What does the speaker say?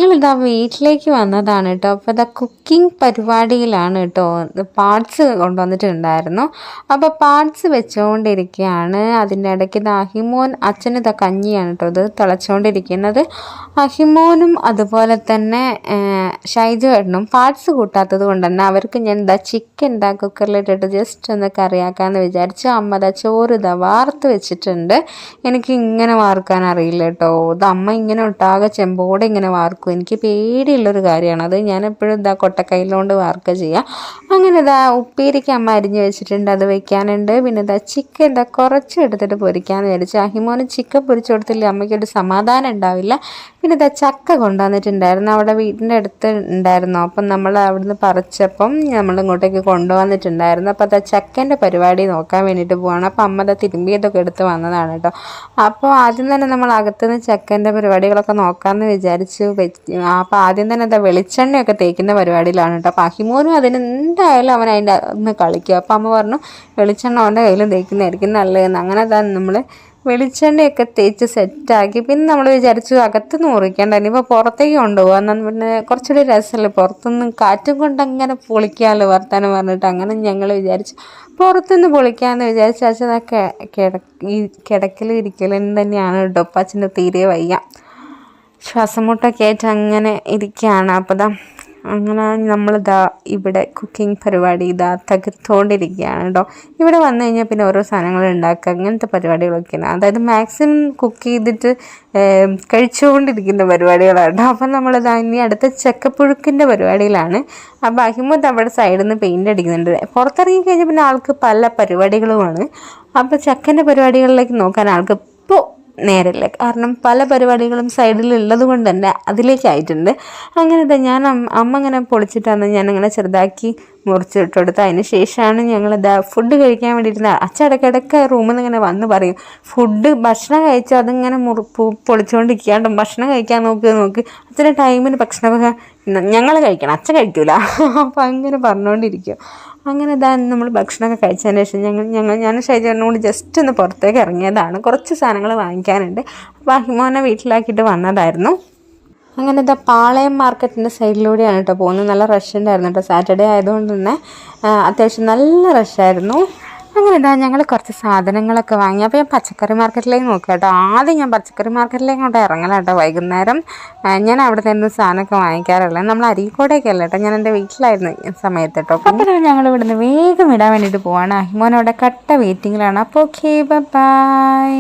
ഞങ്ങളിതാ വീട്ടിലേക്ക് വന്നതാണ് കേട്ടോ. അപ്പോൾ ഇതാ കുക്കിംഗ് പരിപാടിയിലാണ് കേട്ടോ. പാർട്സ് കൊണ്ടുവന്നിട്ടുണ്ടായിരുന്നു. അപ്പോൾ പാർട്സ് വെച്ചുകൊണ്ടിരിക്കുകയാണ്. അതിൻ്റെ ഇടയ്ക്ക് ഇത് അഹിമോൻ അച്ഛന് ഇതാ കഞ്ഞിയാണ് കേട്ടോ ഇത് തിളച്ചുകൊണ്ടിരിക്കുന്നത്. അഹിമോനും അതുപോലെ തന്നെ ഷൈജു ഏട്ടനും പാർട്സ് കൂട്ടാത്തത് കൊണ്ട് തന്നെ അവർക്ക് ഞാൻ ഇതാ ചിക്കൻ ഇതാ കുക്കറിലിട്ടിട്ട് ജസ്റ്റ് ഒന്ന് കറിയാക്കാമെന്ന് വിചാരിച്ചു. അമ്മ ഇതാ ചോറ് ഇതാ വാർത്ത് വെച്ചിട്ടുണ്ട്. എനിക്ക് ഇങ്ങനെ വാർക്കാൻ അറിയില്ല കേട്ടോ. ഇത് അമ്മ ഇങ്ങനെ ഒട്ടാകെ ചെമ്പോടെ ഇങ്ങനെ വാർക്കും. എനിക്ക് പേടിയുള്ളൊരു കാര്യമാണ് അത്. ഞാൻ എപ്പോഴും ഇതാ കൊട്ടക്കൈയിലോണ്ട് വാർക്കുക ചെയ്യുക. അങ്ങനെ ഇതാ ഉപ്പേരിക്ക് അമ്മ അരിഞ്ഞ് വെച്ചിട്ടുണ്ട്, അത് വെക്കാനുണ്ട്. പിന്നെ ഇതാ ചിക്കൻ ഇതാ കുറച്ച് എടുത്തിട്ട് പൊരിക്കാമെന്ന് വിചാരിച്ചു. അഹിമോന് ചിക്കൻ പൊരിച്ചു കൊടുത്തില്ല അമ്മയ്ക്കൊരു സമാധാനം ഉണ്ടാവില്ല. പിന്നെ ഇതാ ചക്ക കൊണ്ടുവന്നിട്ടുണ്ടായിരുന്നു, അവിടെ വീടിൻ്റെ അടുത്ത് ഉണ്ടായിരുന്നു. അപ്പം നമ്മൾ അവിടുന്ന് പറിച്ചപ്പം നമ്മൾ ഇങ്ങോട്ടേക്ക് കൊണ്ടുവന്നിട്ടുണ്ടായിരുന്നു. അപ്പോൾ അതാ ചക്കൻ്റെ പരിപാടി നോക്കാൻ വേണ്ടിയിട്ട് പോവാണ്. അപ്പോൾ അമ്മ അതാ തിരുമ്പിയതൊക്കെ എടുത്ത് വന്നതാണ് കേട്ടോ. അപ്പോൾ ആദ്യം തന്നെ നമ്മൾ അകത്തുനിന്ന് ചക്കൻ്റെ പരിപാടികളൊക്കെ നോക്കാമെന്ന് വിചാരിച്ചു. അപ്പോൾ ആദ്യം തന്നെ എന്താ വെളിച്ചെണ്ണയൊക്കെ തേക്കുന്ന പരിപാടിയിലാണ് കേട്ടോ. അപ്പോൾ അഹിമോനും അതിന് എന്തായാലും അവൻ അതിൻ്റെ ഒന്ന് കളിക്കും. അപ്പോൾ അമ്മ പറഞ്ഞു വെളിച്ചെണ്ണ അവൻ്റെ കയ്യിലും തേക്കുന്നതായിരിക്കും നല്ലതെന്ന്. അങ്ങനെ അതാ നമ്മൾ വെളിച്ചെണ്ണയൊക്കെ തേച്ച് സെറ്റാക്കി. പിന്നെ നമ്മൾ വിചാരിച്ചു അകത്തുനിന്ന് മുറിക്കേണ്ട, ഇനിയിപ്പോൾ പുറത്തേക്ക് കൊണ്ടുപോകാം, എന്നാൽ പിന്നെ കുറച്ചുകൂടി രസമല്ലേ പുറത്തുനിന്ന് കാറ്റും കൊണ്ട് അങ്ങനെ പൊളിക്കാമല്ലോ വർത്താനം പറഞ്ഞിട്ട്. അങ്ങനെ ഞങ്ങൾ വിചാരിച്ചു പുറത്തുനിന്ന് പൊളിക്കാമെന്ന് വിചാരിച്ചു. അച്ഛനൊക്കെ ഈ കിടക്കലും ഇരിക്കലും തന്നെയാണ് കേട്ടോ. അപ്പം അച്ഛന് തീരെ വയ്യ, ശ്വാസം മുട്ടൊക്കെ ആയിട്ട് അങ്ങനെ ഇരിക്കുകയാണ്. അപ്പോൾ ഇതാ അങ്ങനെ നമ്മളിതാ ഇവിടെ കുക്കിംഗ് പരിപാടി ഇതാ തകർത്തുകൊണ്ടിരിക്കുകയാണ് കേട്ടോ. ഇവിടെ വന്നു കഴിഞ്ഞാൽ പിന്നെ ഓരോ സാധനങ്ങൾ ഉണ്ടാക്കുക, അങ്ങനത്തെ പരിപാടികളൊക്കെയാണ്. അതായത് മാക്സിമം കുക്ക് ചെയ്തിട്ട് കഴിച്ചുകൊണ്ടിരിക്കുന്ന പരിപാടികളാണ് കേട്ടോ. അപ്പം നമ്മളിതാ ഇനി അടുത്ത ചക്കപ്പുഴുക്കിൻ്റെ പരിപാടിയിലാണ്. അപ്പോൾ അഹിമത് അവിടെ സൈഡിൽ നിന്ന് പെയിൻ്റ് അടിക്കുന്നുണ്ട്. പുറത്തിറങ്ങി കഴിഞ്ഞാൽ പിന്നെ ആൾക്ക് പല പരിപാടികളുമാണ്. അപ്പോൾ ചക്കൻ്റെ പരിപാടികളിലേക്ക് നോക്കാൻ ആൾക്ക് ഇപ്പോൾ നേരമില്ല, കാരണം പല പരിപാടികളും സൈഡിലുള്ളത് കൊണ്ട് തന്നെ അതിലേക്കായിട്ടുണ്ട്. അങ്ങനത്തെ ഞാൻ അമ്മ ഇങ്ങനെ പൊളിച്ചിട്ടാണ് ഞാനങ്ങനെ ചെറുതാക്കി മുറിച്ചിട്ടെടുത്ത്. അതിന് ശേഷമാണ് ഞങ്ങളിതാ ഫുഡ് കഴിക്കാൻ വേണ്ടിയിരുന്ന അച്ഛടക്കിടക്ക് റൂമിൽ നിന്ന് ഇങ്ങനെ വന്ന് പറയും ഭക്ഷണം കഴിച്ചാൽ അതിങ്ങനെ പൊളിച്ചുകൊണ്ടിരിക്കാണ്ട് ഭക്ഷണം കഴിക്കാൻ നോക്ക് അച്ഛൻ്റെ ടൈമിന് ഭക്ഷണമൊക്കെ ഞങ്ങൾ കഴിക്കണം, അച്ഛൻ കഴിക്കൂല. അപ്പം അങ്ങനെ പറഞ്ഞുകൊണ്ടിരിക്കും. അങ്ങനെ ഇതാ നമ്മൾ ഭക്ഷണമൊക്കെ കഴിച്ചതിന് ശേഷം ഞാൻ ഷൈജേട്ടനോട് ജസ്റ്റ് ഒന്ന് പുറത്തേക്ക് ഇറങ്ങിയതാണ്. കുറച്ച് സാധനങ്ങൾ വാങ്ങിക്കാനുണ്ട്. അപ്പോൾ അഹിമോനെ വീട്ടിലാക്കിയിട്ട് വന്നതായിരുന്നു. അങ്ങനെ ഇതാ പാളയം മാർക്കറ്റിൻ്റെ സൈഡിലൂടെയാണ് കേട്ടോ പോകുന്നത്. നല്ല റഷ് ഉണ്ടായിരുന്നു കേട്ടോ. സാറ്റർഡേ ആയതുകൊണ്ട് തന്നെ അത്യാവശ്യം നല്ല റഷായിരുന്നു. അങ്ങനെ ഇതാ ഞങ്ങൾ കുറച്ച് സാധനങ്ങളൊക്കെ വാങ്ങി. അപ്പോൾ ഞാൻ പച്ചക്കറി മാർക്കറ്റിലേക്ക് നോക്കുക കേട്ടോ. ആദ്യം ഞാൻ പച്ചക്കറി മാർക്കറ്റിലേക്ക് അങ്ങോട്ട് ഇറങ്ങല കേട്ടോ. വൈകുന്നേരം ഞാൻ അവിടെ നിന്ന് സാധനമൊക്കെ വാങ്ങിക്കാറുള്ളത്. നമ്മൾ അരീക്കോടേക്ക് അല്ല കേട്ടോ, ഞാൻ എൻ്റെ വീട്ടിലായിരുന്നു സമയത്ത് കേട്ടോ. അപ്പോൾ ഞങ്ങൾ ഇവിടുന്ന് വേഗം ഇടാൻ വേണ്ടിയിട്ട് പോവാണ്. അഹിമോൻ അവിടെ കട്ട വെയിറ്റിങ്ങിലാണ്. അപ്പോൾ ഓക്കെ, ബൈ.